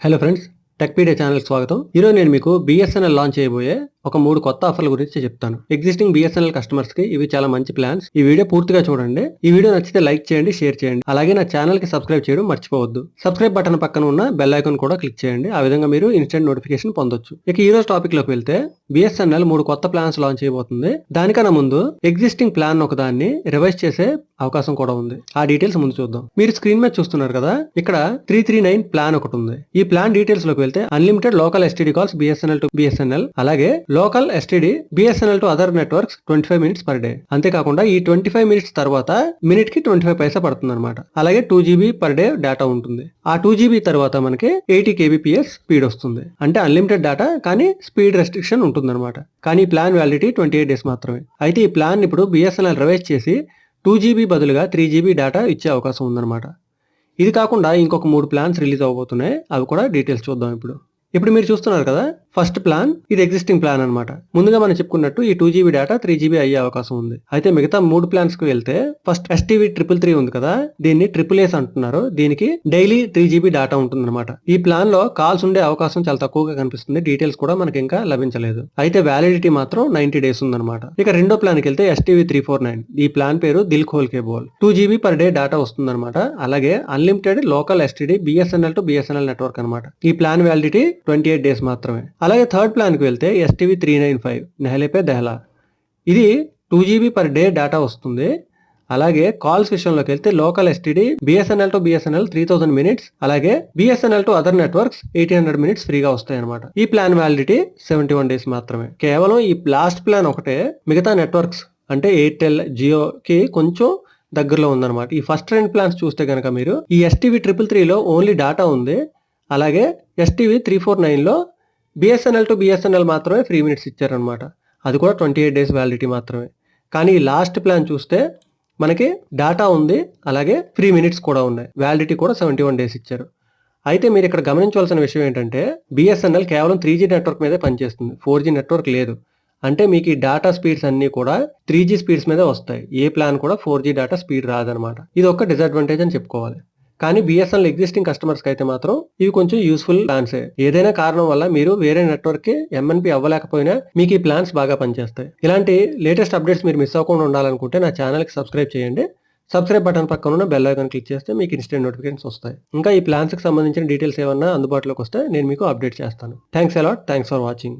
Hello friends, Techpedia ఛానల్కి స్వాగతం. ఈరోజు నేను మీకు బిఎస్ఎన్ఎల్ లాంచ్ చేయబోయే ఒక 3 కొత్త ఆఫర్ల గురించి చెప్తాను. ఎగ్జిస్టింగ్ బిఎస్ఎన్ఎల్ కస్టమర్స్ కి ఇవి చాలా మంచి ప్లాన్స్. ఈ వీడియో పూర్తిగా చూడండి. ఈ వీడియో నచ్చితే లైక్ చేయండి, షేర్ చేయండి. అలాగే నా ఛానల్ కి సబ్స్క్రైబ్ చేయడం మర్చిపోవద్దు. సబ్స్క్రైబ్ బటన్ పక్కన ఉన్న బెల్ ఐకాన్ కూడా క్లిక్ చేయండి. ఆ విధంగా మీరు ఇన్స్టెంట్ నోటిఫికేషన్ పొందొచ్చు. ఇక ఈ రోజు టాపిక్ లోకి వెళ్తే బిఎస్ఎన్ఎల్ 3 కొత్త ప్లాన్స్ లాంచ్ చేయబోతుంది. దానికన్నా ముందు ఎగ్జిస్టింగ్ ప్లాన్ ఒకదాన్ని రివైజ్ చేసే అవకాశం కూడా ఉంది. ఆ డీటెయిల్స్ ముందు చూద్దాం. మీరు స్క్రీన్ మీద చూస్తున్నారు కదా, ఇక్కడ 339 ప్లాన్ ఒకటి ఉంది. ఈ ప్లాన్ డీటెయిల్స్ లోకి వెళ్తే unlimited local STD calls BSNL to BSNL, అలాగే local STD BSNL to other networks 25 minutes per day. అంతేకాకుండా ఈ 25 మినిట్స్ తర్వాత మినిట్ కి 25 పైసా పడుతుంది అనమాట. అలాగే 2 GB పర్ డే డేటా ఉంటుంది. ఆ 2 GB తర్వాత మనకి 80 kbps స్పీడ్ వస్తుంది. అంటే అన్లిమిటెడ్ డేటా కానీ స్పీడ్ రెస్ట్రిక్షన్ ఉంటుంది అనమాట. కానీ ఈ ప్లాన్ వ్యాలిడిటీ 28 డేస్ మాత్రమే. అయితే ఈ ప్లాన్ ఇప్పుడు బిఎస్ఎన్ఎల్ రివైజ్ చేసి 2 GB బదులుగా 3 GB డేటా ఇచ్చే అవకాశం ఉందన్నమాట. ఇది కాకుండా ఇంకొక 3 ప్లాన్స్ రిలీజ్ అవబోతున్నాయి. అవి కూడా డీటెయిల్స్ చూద్దాం ఇప్పుడు మీరు చూస్తున్నారు కదా, ఫస్ట్ ప్లాన్ ఇది ఎగ్జిస్టింగ్ ప్లాన్ అనమాట. ముందుగా మనం చెప్పుకున్నట్టు ఈ 2 GB డేటా 3 GB అయ్యే అవకాశం ఉంది. అయితే మిగతా 3 ప్లాన్స్ కి వెళ్తే ఫస్ట్ ఎస్టీవీ 333 ఉంది కదా, దీన్ని AAA అంటున్నారు. దీనికి డైలీ 3 GB డేటా ఉంటుంది అనమాట. ఈ ప్లాన్ లో కాల్స్ ఉండే అవకాశం చాలా తక్కువగా కనిపిస్తుంది. డీటెయిల్స్ కూడా మనకి ఇంకా లభించలేదు. అయితే వ్యాలిడిటీ మాత్రం 90 డేస్ ఉందన్నమాట. ఇక రెండో ప్లాన్ కి వెళ్తే ఎస్టీవీ 349. ఈ ప్లాన్ పేరు దిల్ ఖోల్ కే బోల్. 2 GB పర్ డే డేటా వస్తుంది అనమాట. అలాగే unlimited local STD BSNL to BSNL network అనమాట. ఈ ప్లాన్ వ్యాలిడిటీ 28 డేస్ మాత్రమే. అలాగే థర్డ్ ప్లాన్ కి వెళ్తే ఎస్టీవీ 395 నెహలే పే దహలా. ఇది 2 GB పర్ డే డేటా వస్తుంది. అలాగే కాల్స్ విషయంలోకి వెళ్తే local STD BSNL to BSNL 3000 minutes, అలాగే BSNL to other networks 1800 minutes ఫ్రీగా వస్తాయి అనమాట. ఈ ప్లాన్ వ్యాలిడిటీ 71 డేస్ మాత్రమే. కేవలం ఈ లాస్ట్ ప్లాన్ ఒకటే మిగతా నెట్వర్క్స్ అంటే ఎయిర్టెల్, జియోకి కొంచెం దగ్గరలో ఉందన్నమాట. ఈ ఫస్ట్ 2 ప్లాన్స్ చూస్తే కనుక మీరు ఈ ఎస్టీవీ 333లో ఓన్లీ డేటా ఉంది. అలాగే ఎస్టీవీ 349లో బిఎస్ఎన్ఎల్ టు బిఎస్ఎన్ఎల్ మాత్రమే ఫ్రీ మినిట్స్ ఇచ్చారనమాట. అది కూడా 28 డేస్ వ్యాలిడిటీ మాత్రమే. కానీ ఈ లాస్ట్ ప్లాన్ చూస్తే మనకి డేటా ఉంది, అలాగే ఫ్రీ మినిట్స్ కూడా ఉన్నాయి. వ్యాలిడిటీ కూడా 71 డేస్ ఇచ్చారు. అయితే మీరు ఇక్కడ గమనించవలసిన విషయం ఏంటంటే బిఎస్ఎన్ఎల్ కేవలం 3G నెట్వర్క్ మీదే పనిచేస్తుంది. 4G నెట్వర్క్ లేదు. అంటే మీకు ఈ డేటా స్పీడ్స్ అన్ని కూడా 3G స్పీడ్స్ మీదే వస్తాయి. ఏ ప్లాన్ కూడా 4G డేటా స్పీడ్ రాదనమాట. ఇది ఒక డిసడ్వాంటేజ్ అని చెప్పుకోవాలి. కానీ బిఎస్ఎన్ఎల్ ఎగ్జిస్టింగ్ కస్టమర్స్ కి అయితే మాత్రం ఇవి కొంచెం యూస్ఫుల్ ప్లాన్సే. ఏదైనా కారణం వల్ల మీరు వేరే నెట్వర్క్ కి ఎంఎన్పి అవ్వలేకపోయినా మీకు ఈ ప్లాన్స్ బాగా పనిచేస్తాయి. ఇలాంటి లేటెస్ట్ అప్డేట్స్ మీరు మిస్ అవ్వకుండా ఉండాలనుకుంటే నా ఛానల్ కి సబ్స్క్రైబ్ చేయండి. సబ్స్క్రైబ్ బటన్ పక్కన ఉన్న బెల్ ఐకాన్ క్లిక్ చేస్తే మీకు ఇన్స్టెంట్ నోటిఫికేషన్స్ వస్తాయి. ఇంకా ఈ ప్లాన్స్ కి సంబంధించిన డీటెయిల్స్ ఏమన్నా అందుబాటులోకి వస్తే నేను మీకు అప్డేట్ చేస్తాను. Thanks a lot. Thanks for watching.